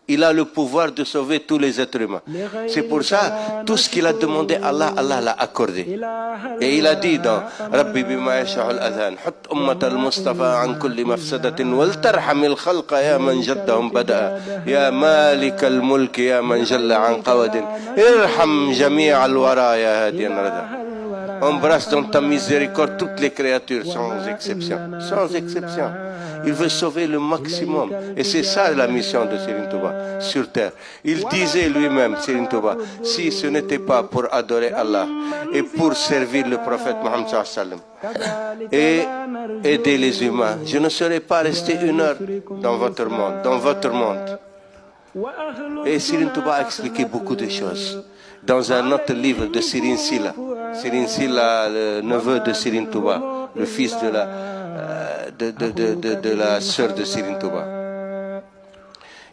Il a le pouvoir de sauver tous les êtres humains. C'est pour ça, tout ce qu'il a demandé à Allah, Allah l'a accordé. Et il a dit dans Rabbi bima yasha'ul adhan, hut ummat al-Mustafa an kulli mafsadatin wal tarhamil khalqa ya man jaddahum bada'a ya malik al-mulk ya man jalla an qawadin irham jami' al-wara ya hadiyan rada. Embrasse dans ta miséricorde toutes les créatures sans exception. Sans exception. Il veut sauver le maximum. Et c'est ça la mission de Serigne Touba sur terre. Il disait lui-même, Serigne Touba, si ce n'était pas pour adorer Allah et pour servir le prophète Mohammed sallallahu alayhi wa sallam et aider les humains, je ne serais pas resté une heure dans votre monde. Et Serigne Touba a expliqué beaucoup de choses. Dans un autre livre de Serigne Sylla, le neveu de Serigne Touba, le fils de la sœur de Serigne Touba,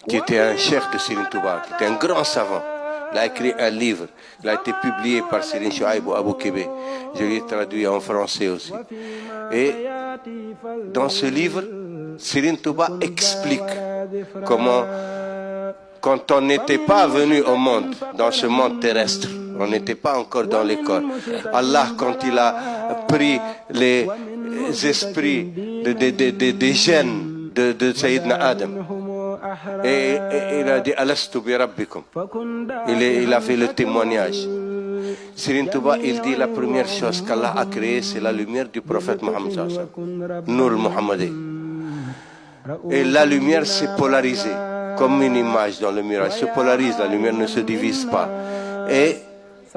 qui était un cheikh de Serigne Touba, qui était un grand savant. Il a écrit un livre, il a été publié par Serigne Chouaïbou Abou Kébé. Je l'ai traduit en français aussi. Et dans ce livre, Serigne Touba explique comment, quand on n'était pas venu au monde, dans ce monde terrestre, on n'était pas encore dans les corps. Allah, quand il a pris les esprits des gènes de Sayyidina Adam, et il a dit Alastu bi rabbikum. Il a fait le témoignage. Serigne Touba, il dit la première chose qu'Allah a créée, c'est la lumière du prophète Mohammed sallallahu alayhi wa sallam, Nour Muhammadi. Et la lumière s'est polarisée comme une image dans le miroir. Se polarise, la lumière ne se divise pas. Et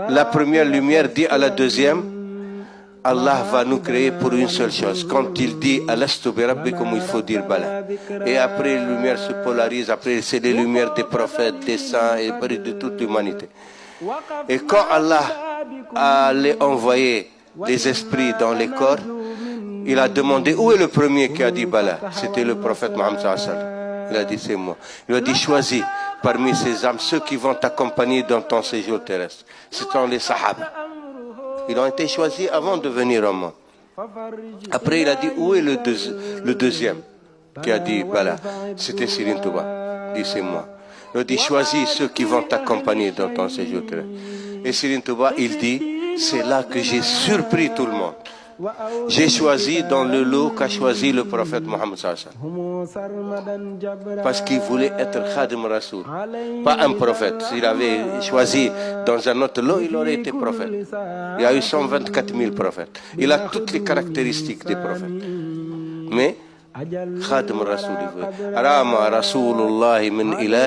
la première lumière dit à la deuxième, Allah va nous créer pour une seule chose. Quand il dit Alastu bi rabbikum, il faut dire Bala. Et après, la lumière se polarise. Après, c'est les lumières des prophètes, des saints et de toute l'humanité. Et quand Allah allait envoyer les esprits dans les corps, il a demandé où est le premier qui a dit Bala. C'était le prophète Mohammed sallallahu alayhi wa sallam. Il a dit c'est moi. Il a dit choisis parmi ces âmes ceux qui vont t'accompagner dans ton séjour terrestre. Ce sont les Sahaba. Ils ont été choisis avant de venir au monde. Après il a dit où est le deuxième qui a dit Bala. C'était Serigne Touba. Il dit c'est moi. Il a dit choisis ceux qui vont t'accompagner dans ton séjour terrestre. Et Serigne Touba il dit c'est là que j'ai surpris tout le monde. J'ai choisi dans le lot qu'a choisi le prophète Mohammed sallallahu alayhi wa sallam. Parce qu'il voulait être Khadim Rasoul, pas un prophète. S'il avait choisi dans un autre lot, il aurait été prophète. Il y a eu 124 000 prophètes. Il a toutes les caractéristiques des prophètes. Mais Khadim Rasoul, Rama Rasulullah min ilah.